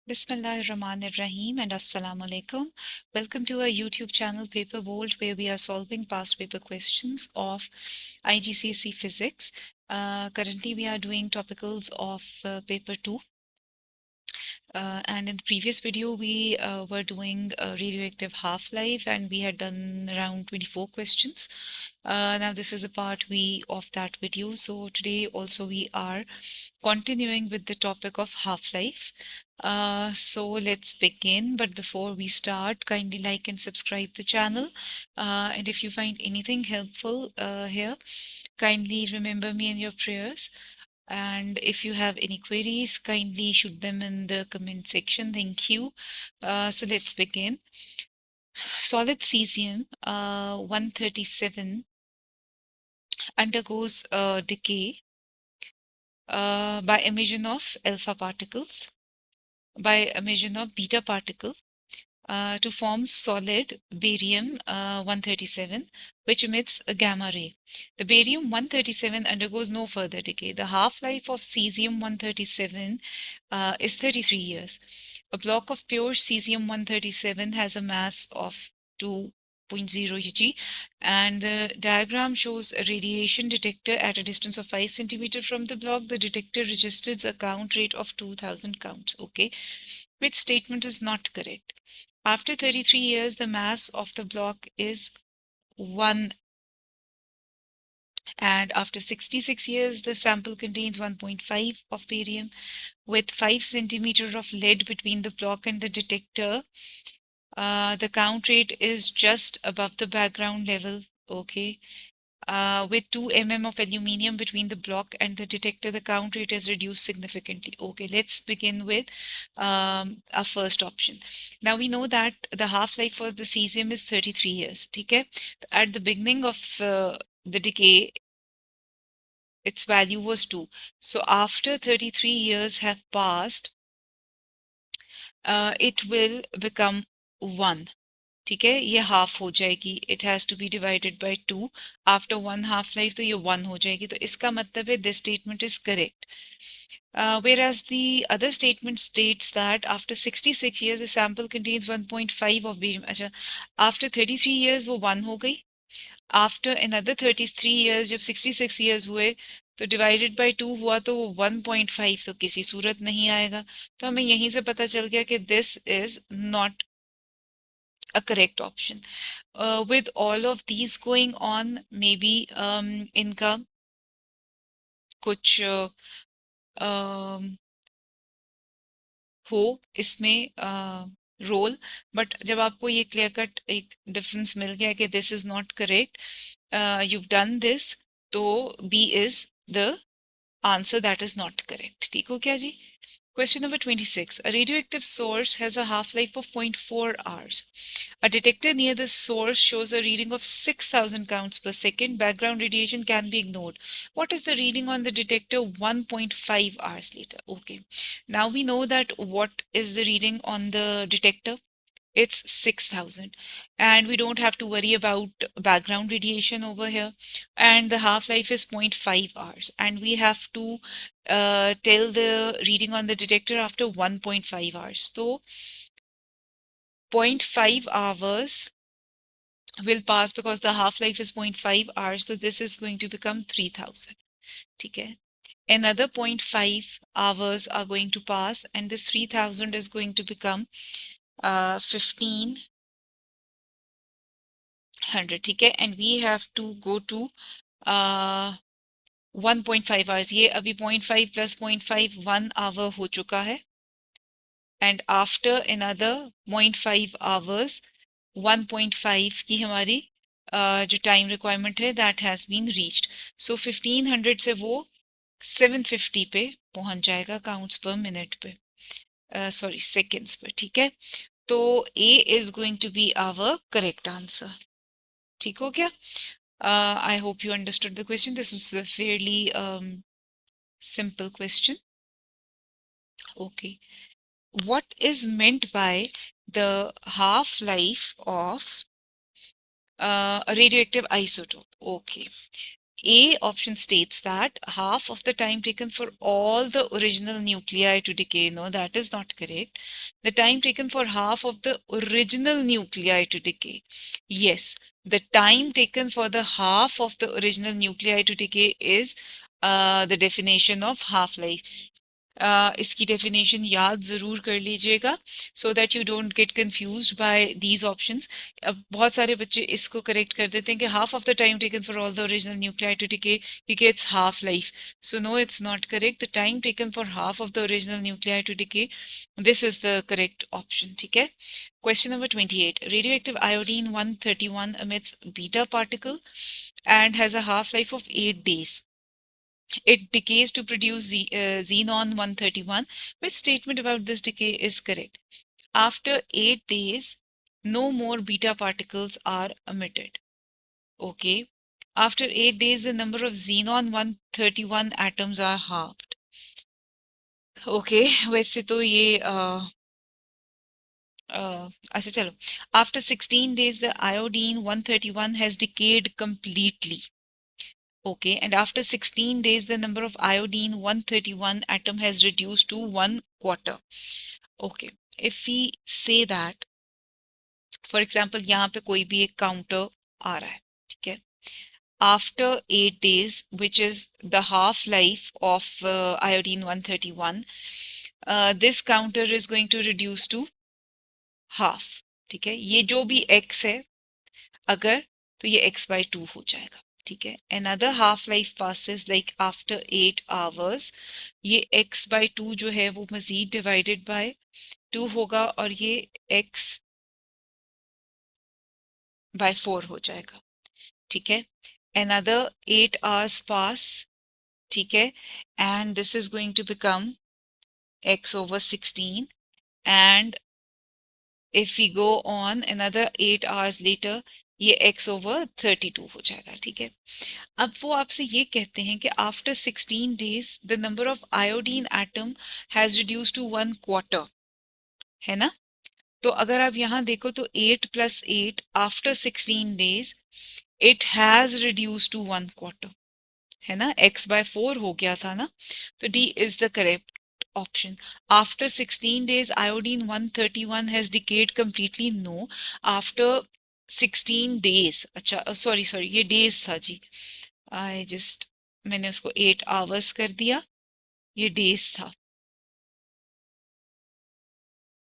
Bismillahirrahmanirrahim and Assalamu alaikum. Welcome to our YouTube channel Paper Bold, where we are solving past paper questions of IGCSE Physics. Currently, we are doing topicals of paper 2. And in the previous video, we were doing radioactive half-life, and we had done around 24 questions. Now this is a part B of that video. So today also we are continuing with the topic of half-life. So let's begin. But before we start, kindly like and subscribe the channel. And if you find anything helpful here, kindly remember me in your prayers. And if you have any queries, kindly shoot them in the comment section. Thank you. So let's begin. Solid cesium 137 undergoes decay by emission of alpha particles, by emission of beta particle, to form solid barium 137, which emits a gamma ray. The barium 137 undergoes no further decay. The half-life of cesium 137 is 33 years. A block of pure cesium 137 has a mass of 2.0 g, and the diagram shows a radiation detector at a distance of 5 centimeter from the block. The detector registers a count rate of 2000 counts. Okay, which statement is not correct? After 33 years, the mass of the block is 1, and after 66 years, the sample contains 1.5 of barium with 5 centimeter of lead between the block and the detector. The count rate is just above the background level. Okay. With 2 mm of aluminium between the block and the detector, the count rate is reduced significantly. Okay, let's begin with our first option. Now we know that the half-life for the cesium is 33 years. Okay, at the beginning of the decay, its value was 2. So after 33 years have passed, it will become 1. ठीक है, ये half हो जाएगी. It has to be divided by 2. After 1 half life तो ये 1 हो जाएगी. तो इसका मतलब है this statement is correct. Whereas the other statement states that after 66 years the sample contains 1.5 of barium. अच्छा, after 33 years वो 1 हो गई. After another 33 years जब 66 years हुए तो डिवाइडेड बाय 2 हुआ तो वो 1.5 तो किसी सूरत नहीं आएगा. तो हमें यहीं से पता चल गया कि this is not a correct option. With all of these going on, maybe इनका कुछ हो इसमें रोल, बट जब आपको ये क्लियर कट एक डिफरेंस मिल गया कि this is not correct, you've done this, तो B is the answer that is not correct. ठीक हो क्या जी? Question number 26. A radioactive source has a half-life of 0.4 hours. A detector near the source shows a reading of 6,000 counts per second. Background radiation can be ignored. What is the reading on the detector 1.5 hours later? Okay. Now we know that what is the reading on the detector? It's 6,000, and we don't have to worry about background radiation over here, and the half-life is 0.5 hours, and we have to tell the reading on the detector after 1.5 hours. So 0.5 hours will pass because the half-life is 0.5 hours, so this is going to become 3,000. Okay. Another 0.5 hours are going to pass, and this 3,000 is going to become 1,500. ठीक है, and we have to go to 1.5 hours. ये अभी 0.5 plus 0.5 1 hour हो चुका है, and after another 0.5 hours 1.5 की हमारी जो टाइम रिक्वायरमेंट है that has been reached. So 1500 से वो 750 पे पहुंच जाएगा काउंट्स पर मिनट पे, सॉरी सेकेंड्स पर. ठीक है, तो A is going to be our correct answer. ठीक हो गया? I hope you understood the question. This was a fairly simple question. Okay. What is meant by the half-life of a radioactive isotope? Okay. A option states that half of the time taken for all the original nuclei to decay. No, that is not correct. The time taken for half of the original nuclei to decay. Yes, the time taken for the half of the original nuclei to decay is the definition of half-life. इसकी definition याद ज़रूर कर लीजिएगा so that you don't get confused by these options. अब बहुत सारे बच्चे इसको करेक्ट कर देते हैं कि half of the time taken for all the original nuclei to decay क्योंकि it's half life. So no, it's not correct. The time taken for half of the original nuclei to decay, this is the correct option. ठीक है. Question number 28. Radioactive iodine 131 emits beta particle and has a half-life of 8 days. It decays to produce xenon 131. Which statement about this decay is correct? After 8 days, no more beta particles are emitted. Okay. After 8 days, the number of xenon 131 atoms are halved. Okay. वैसे तो ये अच्छा चलो. After 16 days, the iodine 131 has decayed completely. Okay, and after 16 days, the number of iodine 131 atom has reduced to 1/4. Okay, if we say that, for example, यहाँ पे कोई भी एक counter आ रहा है, ठीक है? After 8 days, which is the half life of iodine 131, this counter is going to reduce to half. ठीक है? ये जो भी x है, अगर तो ये x/2 हो जाएगा. ठीक है. Another half life passes like after 8 hours. ये x/2 जो है वो मजीद डिवाइडेड बाय 2 होगा और ये x/4 हो जाएगा. ठीक है. Another 8 hours pass. ठीक है. And this is going to become x/16. And if we go on another 8 hours later, ये x/32 हो जाएगा. ठीक है. अब वो आपसे ये कहते हैं कि after 16 days the number of iodine atom has reduce to 1/4. है ना. तो अगर आप यहाँ देखो तो 8 + 8 after 16 days it has reduce to 1/4. है ना. x/4 हो गया था ना. तो D is the correct option. After 16 days, iodine 131 has decayed completely. No. After 16 days. अच्छा सॉरी ये डेज था जी. मैंने उसको 8 hours कर दिया. ये डेज था.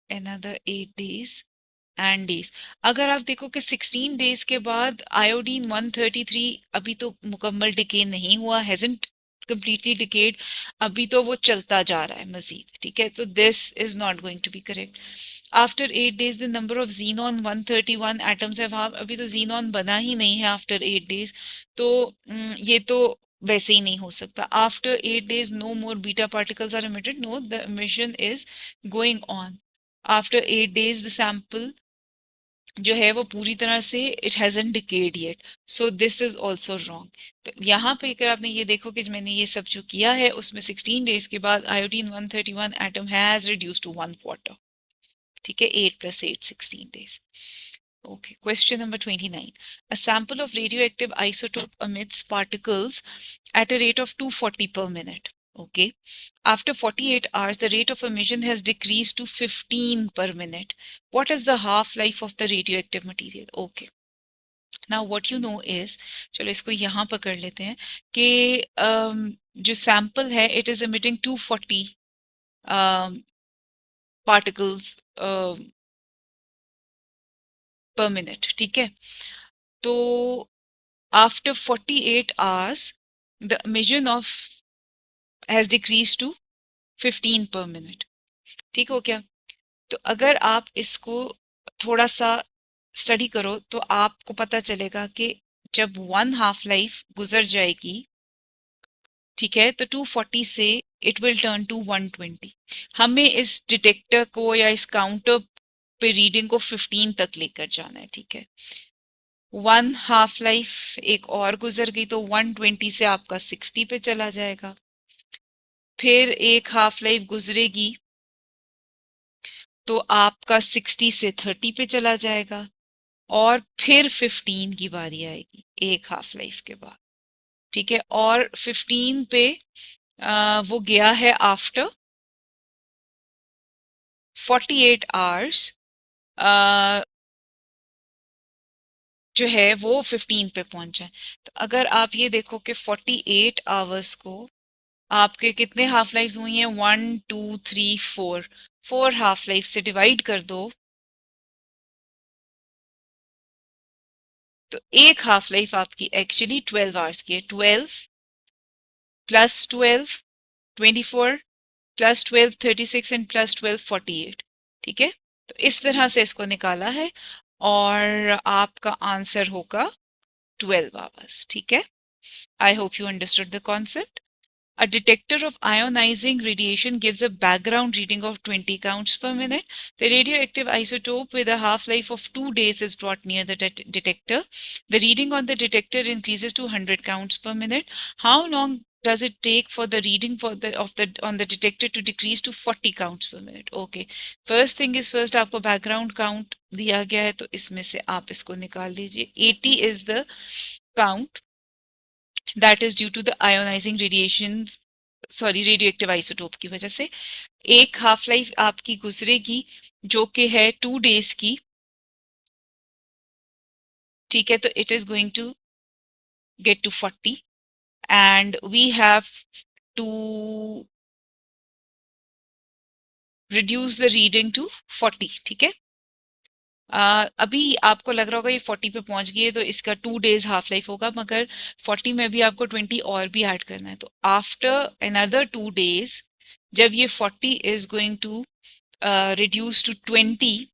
Another 8 days and days. अगर आप देखो कि 16 डेज के बाद आयोडीन 133 अभी तो मुकम्मल डिके नहीं हुआ, hasn't completely decayed, अभी तो वो चलता जा रहा है मजीद. ठीक है. तो this is not going to be correct. After 8 days the number of xenon 131 atoms have halved. अभी तो xenon बना ही नहीं है after 8 days. तो ये तो वैसे ही नहीं हो सकता. After 8 days no more beta particles are emitted. No, the emission is going on. After 8 days the sample जो है वो पूरी तरह से it hasn't decade yet. So this is also wrong. तो यहाँ पे अगर आपने ये देखो कि मैंने ये सब जो किया है उसमें 16 डेज के बाद iodine 131 atom has reduce to 1/4. ठीक है. 8 + 8 16 days. Okay. Question number 29. A sample of radioactive isotope emits particles at a rate of 240 per minute. Okay. After 48 hours, the rate of emission has decreased to 15 per minute. What is the half-life of the radioactive material? Okay. Now what you know is, चलो इसको यहाँ पकड़ लेते हैं कि जो sample है, it is emitting 240 particles per minute. ठीक है. तो after 48 hours, the emission of has decreased to 15 per minute. ठीक हो क्या. तो अगर आप इसको थोड़ा सा स्टडी करो तो आपको पता चलेगा कि जब 1 हाफ लाइफ गुजर जाएगी, ठीक है, तो 240 से इट विल टर्न टू 120. हमें इस डिटेक्टर को या इस काउंटर पे रीडिंग को 15 तक लेकर जाना है. ठीक है. 1 हाफ लाइफ एक और गुजर गई तो 120 से आपका 60 पे चला जाएगा. फिर एक हाफ लाइफ गुजरेगी तो आपका 60 से 30 पे चला जाएगा और फिर 15 की बारी आएगी एक हाफ लाइफ के बाद. ठीक है, और 15 पे वो गया है आफ्टर 48 आवर्स, जो है वो 15 पे पहुंचा है। तो अगर आप ये देखो कि 48 आवर्स को आपके कितने हाफ लाइफ हुई हैं, 1 2 3 4, 4 हाफ लाइफ से डिवाइड कर दो, तो एक हाफ लाइफ आपकी एक्चुअली 12 आवर्स की है। 12 प्लस 12 24 प्लस 12 36 एंड प्लस 12 48। ठीक है, तो इस तरह से इसको निकाला है और आपका आंसर होगा 12 आवर्स। ठीक है, I hope you understood the concept. A detector of ionizing radiation gives a background reading of 20 counts per minute. The radioactive isotope with a half-life of 2 days is brought near the detector. The reading on the detector increases to 100 counts per minute. How long does it take for the reading on the detector to decrease to 40 counts per minute? Okay. First thing is first, आपको background count दिया गया है, तो इसमें से आप इसको निकाल लीजिए। 80 is the count that is due to the ionizing radiations, sorry radioactive isotope की वजह से। एक हाफ लाइफ आपकी गुजरेगी जो कि है 2 days की। ठीक है, तो it is going to get to 40 and we have to reduce the reading to 40। ठीक है, अभी आपको लग रहा होगा ये 40 पे पहुंच गई है तो इसका 2 days हाफ लाइफ होगा, मगर 40 में भी आपको 20 और भी ऐड करना है। तो आफ्टर अनदर 2 days जब ये 40 is going to reduce to 20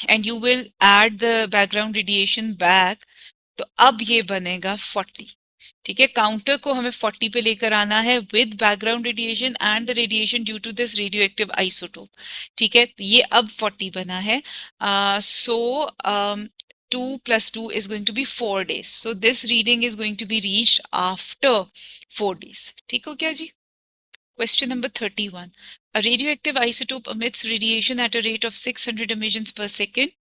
and you will add the background radiation back, तो अब ये बनेगा 40। ठीक है, काउंटर को हमें 40 पे लेकर आना है with background radiation and the radiation due to this radioactive isotope. ठीक है, तो ये अब 40 बना है। सो 2 plus 2 is going to be 4 days. So this reading is going to be reached after 4 days. ठीक हो क्या जी? Question number 31. A radioactive isotope emits radiation at a rate of 600 emissions per second.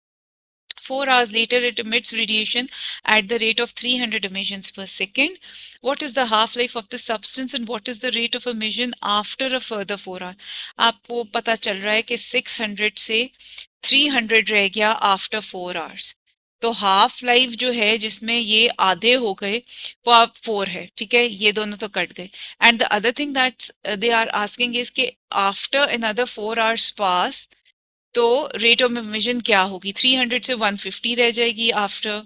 4 hours later, it emits radiation at the rate of 300 emissions per second. What is the half-life of the substance and what is the rate of emission after a further 4 hours? आपको पता चल रहा है कि 600 से 300 रह गया after 4 hours। तो हाफ लाइफ जो है जिसमें ये आधे हो गए वो आप 4 है। ठीक है, ये दोनों तो कट गए। And the other thing that's they are asking is के आफ्टर अनदर 4 hours पास तो रेट ऑफ इमिशन क्या होगी? 300 से 150 रह जाएगी आफ्टर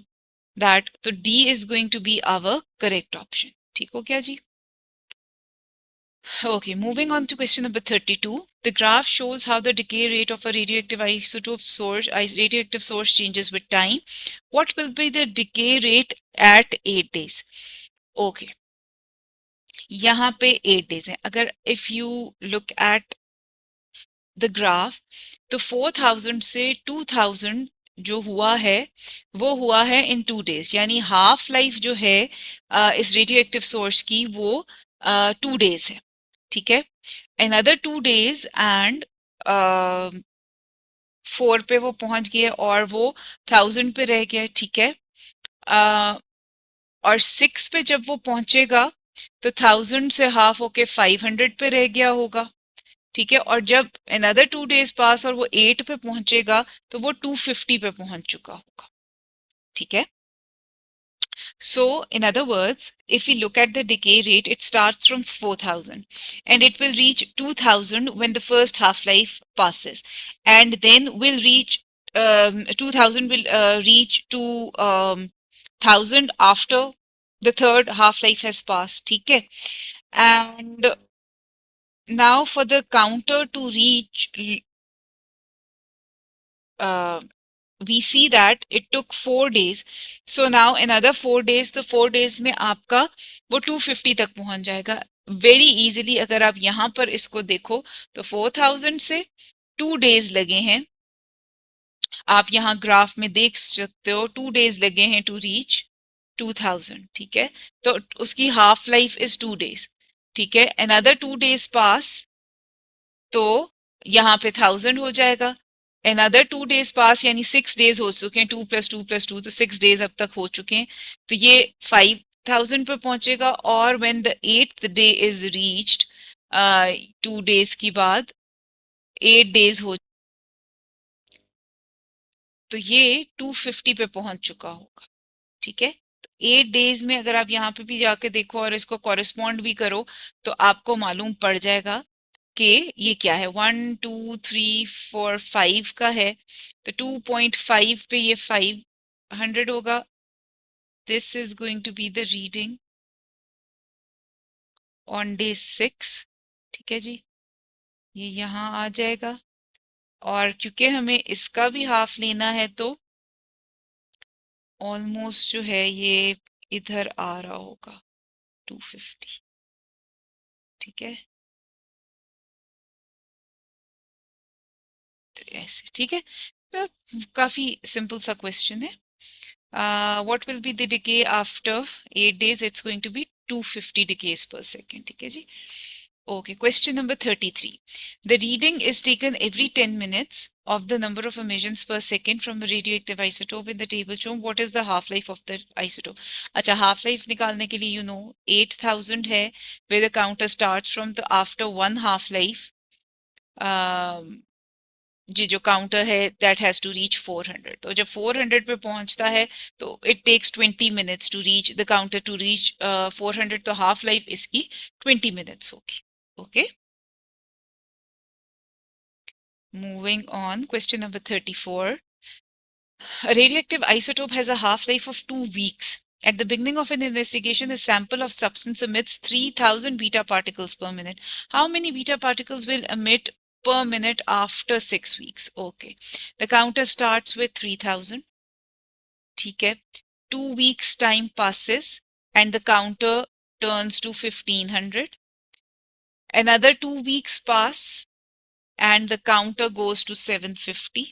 दैट। तो D is going to be our correct option. ठीक हो क्या जी? Okay, moving on to question number 32. The graph shows how the decay rate of a radioactive isotope source, radioactive source changes with time. What will be the decay rate at 8 days? Okay, यहाँ पे 8 days है। अगर if you look at the graph, तो 4000 से 2000 जो हुआ है वो हुआ है इन 2 days, यानी हाफ लाइफ जो है इस रेडियोएक्टिव सोर्स की वो 2 days है। ठीक है, another 2 days and 4 पे वो पहुंच गए और वो 1000 पे रह गया। ठीक है, और 6 पे जब वो पहुंचेगा तो 1000 से हाफ होके 500 पे रह गया होगा। ठीक है, और जब another 2 days पास और वो 8 पे पहुंचेगा तो वो 250 पे पहुंच चुका होगा। ठीक है, so in other words, if we look at the decay rate, it starts from 4000 and it will reach 2000 when the first half-life passes, and then will reach 2000 will reach to 1000 after the third half-life has passed. ठीक है, and now for the counter to reach uh, we see that it took 4 days. So now another 4 days, तो 4 days में आपका वो 250 तक पहुंच जाएगा very easily. अगर आप यहाँ पर इसको देखो तो 4000 से 2 days लगे हैं। आप यहाँ ग्राफ में देख सकते हो 2 days लगे हैं टू रीच 2000। ठीक है, तो उसकी हाफ लाइफ इज 2 days। ठीक है, another 2 days पास तो यहाँ पे 1000 हो जाएगा। another 2 days पास यानी 6 days हो चुके हैं। 2 + 2 + 2 तो 6 days अब तक हो चुके हैं। तो ये 5 1000 पे पहुंचेगा, और when the 8th day is reached, 2 days की बाद 8 days हो, तो ये 250 पे पहुंच चुका होगा। ठीक है, तो 8 days में अगर आप यहाँ पे भी जाके देखो और इसको कॉरेस्पॉन्ड भी करो, तो आपको मालूम पड़ जाएगा कि ये क्या है। 1 2 3 4 5 का है, तो 2.5 पे ये 500 होगा। This is going to be the reading on day 6। ठीक है जी, ये यहाँ आ जाएगा, और क्योंकि हमें इसका भी हाफ लेना है, तो ऑलमोस्ट जो है ये इधर आ रहा होगा 250। ठीक है, तो ऐसे। ठीक है, तो काफी सिंपल सा क्वेश्चन है। what will be the decay after 8 days? It's going to be 250 decays per second. ठीक है जी। Okay, question number 33. The reading is taken every 10 minutes of the number of emissions per second from a radioactive isotope in the table shown. What is the half life of the isotope? अच्छा, half life निकालने के लिए 8000 है, where the counter starts from, the after one half life, जी जो counter है that has to reach 400। तो जब 400 पे पहुंचता है, तो it takes 20 minutes to reach the counter to reach 400, तो हाफ लाइफ इसकी 20 मिनट्स होगी। Okay, moving on, question number 34। A radioactive isotope has a half-life of 2 weeks. At the beginning of an investigation, a sample of substance emits 3000 beta particles per minute. How many beta particles will emit per minute after 6 weeks? Okay. The counter starts with 3000. ठीक है. 2 weeks time passes and the counter turns to 1500. Another 2 weeks pass and the counter goes to 750.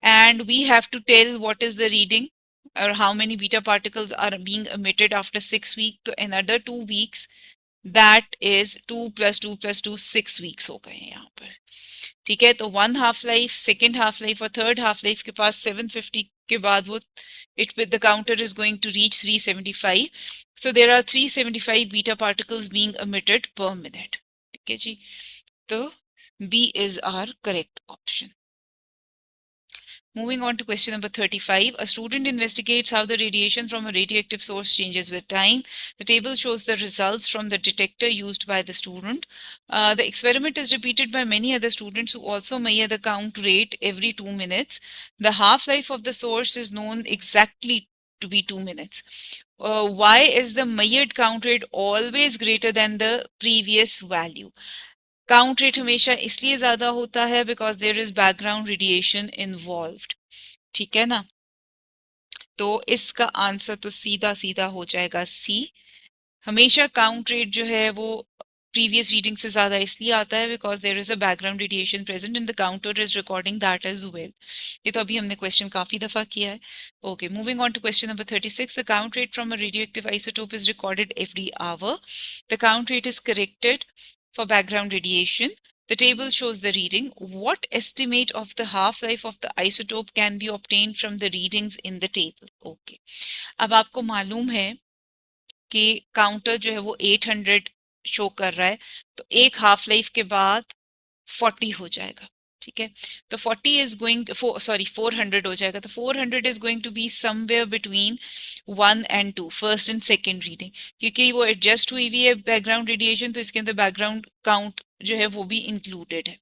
And we have to tell what is the reading or how many beta particles are being emitted after 6 weeks. तो another 2 weeks, that is 2 plus 2 plus 2, 6 weeks हो गए हैं यहाँ पर। ठीक है, तो one half life, second half life और थर्ड हाफ लाइफ के पास 750 के बाद वो it with the counter is going to reach 375। So there are 375 beta particles being emitted per minute। ठीक है जी, तो B is our correct option. Moving on to question number 35. A student investigates how the radiation from a radioactive source changes with time. The table shows the results from the detector used by the student. The experiment is repeated by many other students who also measure the count rate every 2 minutes. The half-life of the source is known exactly to be 2 minutes. Why is the measured count rate always greater than the previous value? Count rate हमेशा इसलिए ज्यादा होता है because there is background radiation involved. ठीक है ना, तो इसका आंसर तो सीधा सीधा हो जाएगा सी। हमेशा काउंट रेट जो है वो प्रीवियस रीडिंग से ज्यादा इसलिए आता है because there is a background radiation present in the counter is recording that as well. ये तो अभी हमने क्वेश्चन काफी दफा किया है। Okay, moving on to question number 36। The count rate from a radioactive isotope is recorded every hour. The count rate is corrected for background radiation. The table shows the reading. What estimate of the half-life of the isotope can be obtained from the readings in the table? Okay. अब आपको मालूम है कि counter जो है वो 800 show कर रहा है, तो एक हाफ लाइफ के बाद 40 हो जाएगा। ठीक है, तो 40 इज गोइंग, सॉरी 400 हो जाएगा, तो 400 is going to be somewhere between 1 and 2, first and second reading. क्योंकि वो एडजस्ट हुई हुई है बैकग्राउंड रेडिएशन, तो इसके अंदर बैकग्राउंड काउंट जो है वो भी इंक्लूडेड है।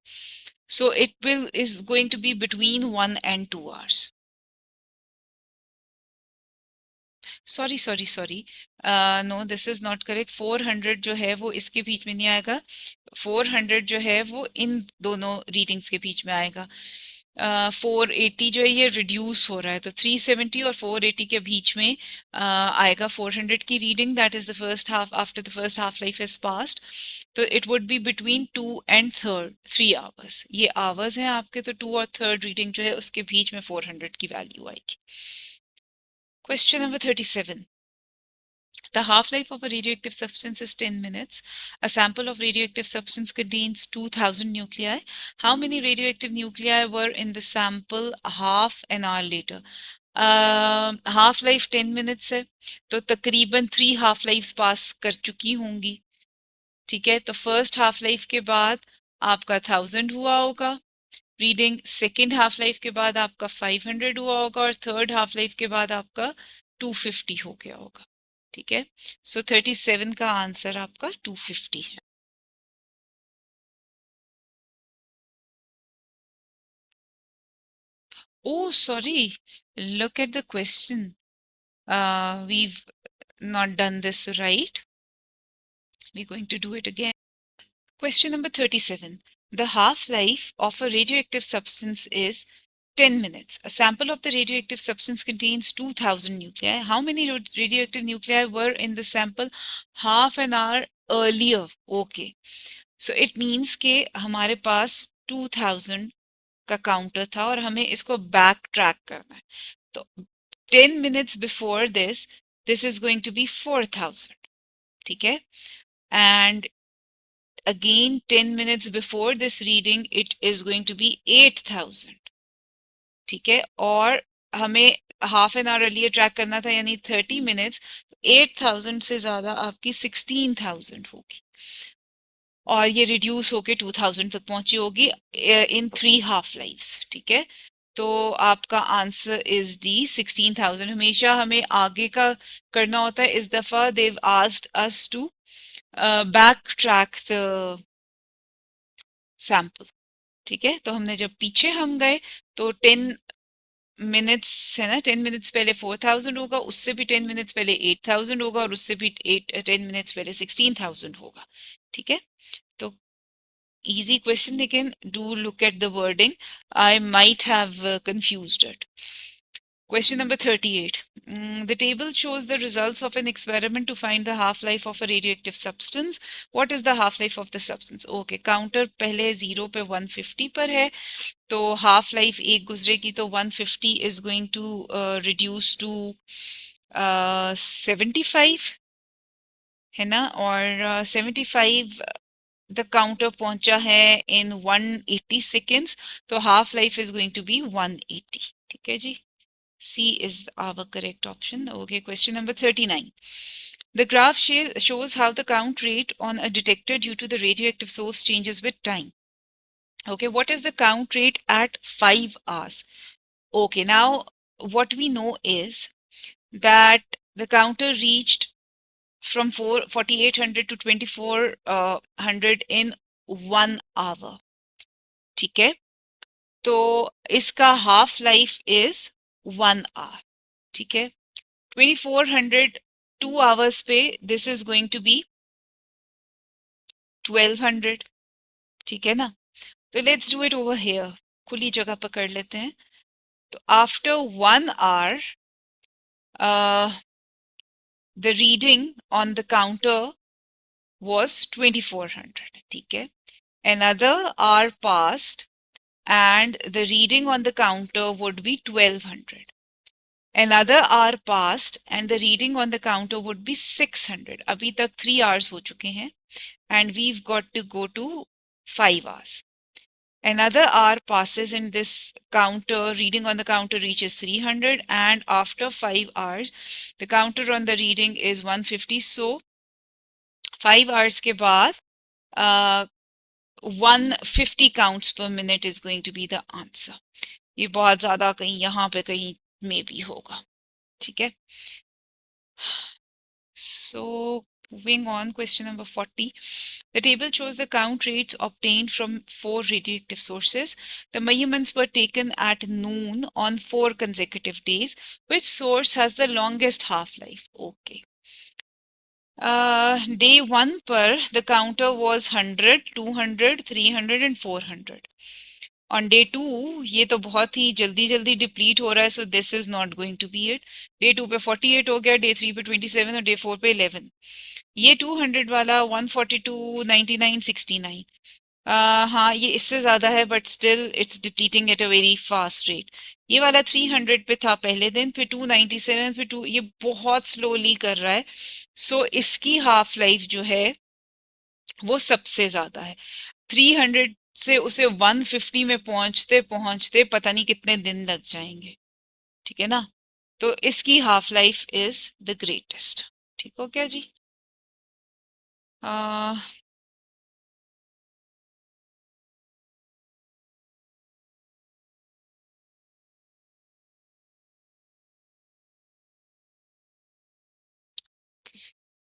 So it will is going to be between 1 and 2 hours। Sorry sorry sorry, no this is not correct. 400 जो है वो इसके बीच में नहीं आएगा, 400 जो है वो इन दोनों रीडिंग्स के बीच में आएगा। 480 जो है ये रिड्यूस हो रहा है, तो 370 और 480 के बीच में आएगा 400 की reading, that is the first half after the first half life is past. तो it would be between 2 and 3 hours. ये आवर्स हैं आपके, तो 2 और थर्ड रीडिंग जो है उसके बीच में 400 की वैल्यू आएगी। Question number 37. The half-life of a radioactive substance is 10 minutes. A sample of radioactive substance contains 2000 nuclei. How many radioactive nuclei were in the sample half an hour later? Half life 10 minutes है, तो तकरीबन 3 half life पास कर चुकी होंगी। ठीक है, तो first half life के बाद आपका 1000 हुआ होगा रीडिंग, सेकेंड हाफ लाइफ के बाद आपका 500 हुआ होगा, और थर्ड हाफ लाइफ के बाद आपका 250 हो गया होगा। ठीक है, सो 37 का आंसर आपका 250 है। Oh, sorry. Look at the question. We've not done this right. We're going to do it again. Question number 37. The half-life of a radioactive substance is 10 minutes. A sample of the radioactive substance contains 2000 nuclei. How many radioactive nuclei were in the sample? Half an hour earlier. Okay. So it means कि हमारे पास 2000 का counter था और हमें इसको back track करना है। तो 10 minutes before this is going to be 4000. ठीक है, and again 10 minutes before this reading it is going to be 8000. ठीक है, और हमें half an hour earlier track करना था यानी 30 मिनट्स, 8000 से ज्यादा आपकी 16000 होगी और ये रिड्यूस होके 2000 तक पहुंची होगी इन 3 हाफ लाइव्स। ठीक है, तो आपका आंसर इज डी 16000। हमेशा हमें आगे का करना होता है, इस दफा they asked us to backtrack the sample. ठीक है, तो हमने जब पीछे हम गए तो 10 मिनट्स है ना, 10 मिनट्स पहले 4000 होगा, उससे भी 10 मिनट्स पहले 8000 होगा, और उससे भी 10 मिनट्स पहले 16000 होगा। ठीक है, तो easy question, लेकिन do look at the wording. I might have confused it. Question number 38. The table shows the results of an experiment to find the half-life of a radioactive substance. What is the half-life of the substance? Okay, counter पहले 0 पे 150 पर है, तो half-life एक गुजरेगी तो 150 is going to reduce to 75 है ना, और 75 द काउंटर पहुंचा है इन 180 seconds, तो half life is going to be 180। ठीक है जी, C is our correct option. Okay, question number 39. The graph shows how the count rate on a detector due to the radioactive source changes with time. Okay, what is the count rate at 5 hours? Okay, now what we know is that the counter reached from 4800 to 2400 in 1 hour. ठीक है, तो इसका half life is 1 hour। ठीक है, 2400 2 hours पे this is going to be 1200। ठीक है ना, तो let's do it over here, खुली जगह पकड़ लेते हैं। तो after 1 hour the reading on the counter was 2400। ठीक है, another hour passed and the reading on the counter would be 1200. Another hour passed and the reading on the counter would be 600. अभी तक 3 hours हो चुके हैं and we've got to go to 5 hours. Another hour passes and this counter reading on the counter reaches 300, and after 5 hours the counter on the reading is 150. So 5 hours के बाद uh, 150 counts per minute is going to be the answer. ये बहुत ज्यादा कहीं यहाँ पे कहीं में भी होगा। ठीक है, so moving on, question number 40. The table shows the count rates obtained from 4 radioactive sources. The measurements were taken at noon on 4 consecutive days. Which source has the longest half-life? Okay. Day 1 पर the counter was 100, 200, 300 and 400. On day 2 ये तो बहुत ही जल्दी जल्दी deplete हो रहा है, so this is not going to be it. Day 2 पे 48 हो गया, day 3 पे 27 और day 4 पे 11। ये 200 वाला 142, 99, 69, हाँ ये इससे ज्यादा है but still it's depleting at a very fast rate. ये वाला 300 पे था पहले दिन, फिर 297, फिर 2, ये बहुत स्लोली कर रहा है, सो इसकी हाफ लाइफ जो है वो सबसे ज्यादा है। 300 से उसे 150 में पहुंचते पहुंचते पता नहीं कितने दिन लग जाएंगे। ठीक है ना, तो इसकी half life is the greatest. ठीक हो क्या जी?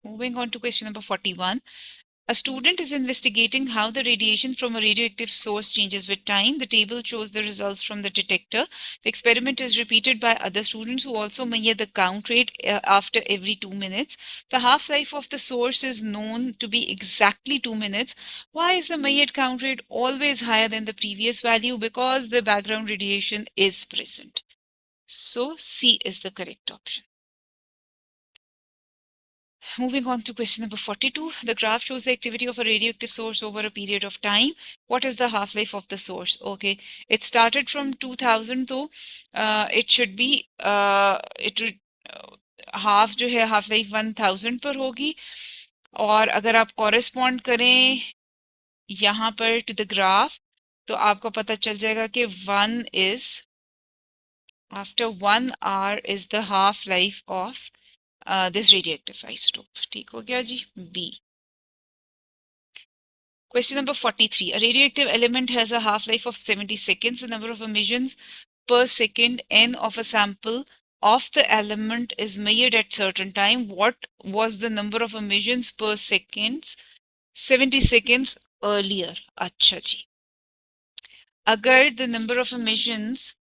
Moving on to question number 41. A student is investigating how the radiation from a radioactive source changes with time. The table shows the results from the detector. The experiment is repeated by other students who also measure the count rate after every 2 minutes. The half life of the source is known to be exactly 2 minutes. Why is the measured count rate always higher than the previous value? Because the background radiation is present. So C is the correct option. Moving on to question number 42. The graph shows the activity of a radioactive source over a period of time. What is the half-life of the source? Okay, it started from 2000 though. It should be half जो है half life 1000 पर होगी. और अगर आप correspond करें यहाँ पर to the graph तो आपको पता चल जाएगा कि 1 is after 1 hour is the half life of this radioactive isotope. ठीक हो गया जी? B. Question number 43. A radioactive element has a half-life of 70 seconds. The number of emissions per second n of a sample of the element is measured at certain time. What was the number of emissions per seconds 70 seconds earlier? अच्छा जी. अगर the number of emissions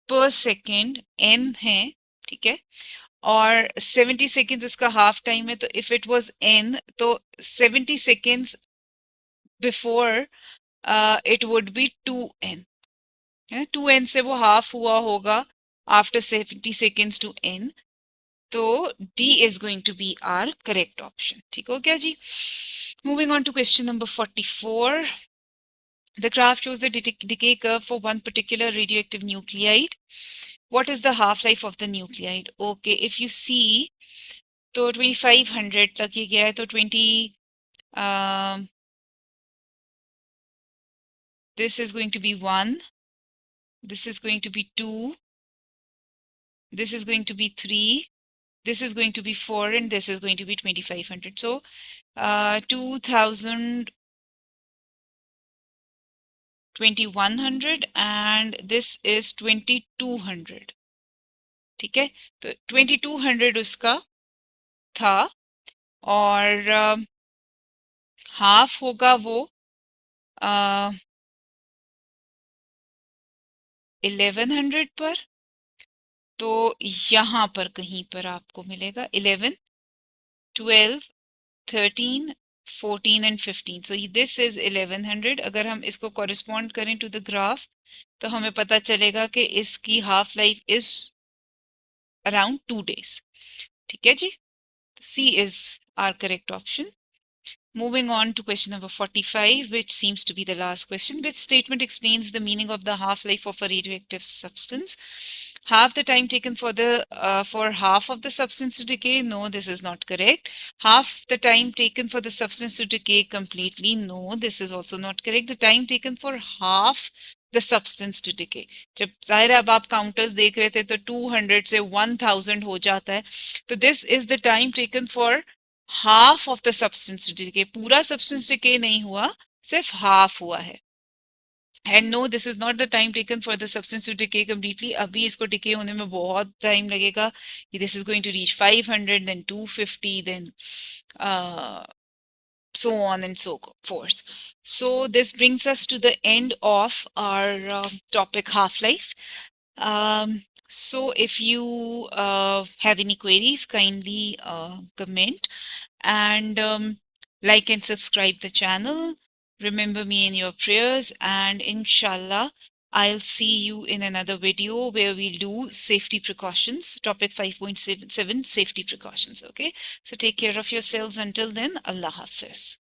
per second n है, ठीक है, और 70 seconds इसका half time है, तो if it was n तो 70 seconds before it would be 2n. 2n से वो half हुआ होगा after 70 seconds to n. तो D is going to be our correct option. ठीक हो गया जी? Moving on to question number 44. The graph shows the decay curve for one particular radioactive nuclide. What is the half-life of the nuclide? Okay, if you see, तो 2500 तक ये गया है, तो 20 this is going to be 1, this is going to be 2, this is going to be 3, this is going to be 4, and this is going to be 2500. So 2000, 2100, and this is 2200. ठीक है, तो 2200 उसका था, और हाफ होगा वो 1100 पर. तो यहाँ पर कहीं पर आपको मिलेगा 11, 12, 13, 14 and 15. So this is 1100. अगर हम इसको correspond करें to the graph तो हमें पता चलेगा कि इसकी half life is around 2 days. ठीक है जी? C is our correct option. Moving on to question number 45, which seems to be the last question. Which statement explains the meaning of the half-life of a radioactive substance? Half the time taken for half of the substance to decay? No, this is not correct. Half the time taken for the substance to decay completely? No, this is also not correct. The time taken for half the substance to decay. जब जाहिर है अब आप counters देख रहे थे तो 200 से 1000 हो जाता है. तो this is the time taken for half of the substance to decay. पूरा substance decay नहीं हुआ, सिर्फ half हुआ है. And no, this is not the time taken for the substance to decay completely. अभी इसको decay होने में बहुत time लगेगा. This is going to reach 500, then 250, then so on and so forth. So this brings us to the end of our topic half-life. So if you have any queries, kindly comment, and like and subscribe the channel. Remember me in your prayers, and inshallah I'll see you in another video where we'll do safety precautions, topic 5.77, safety precautions. Okay, so take care of yourselves until then. Allah Hafiz.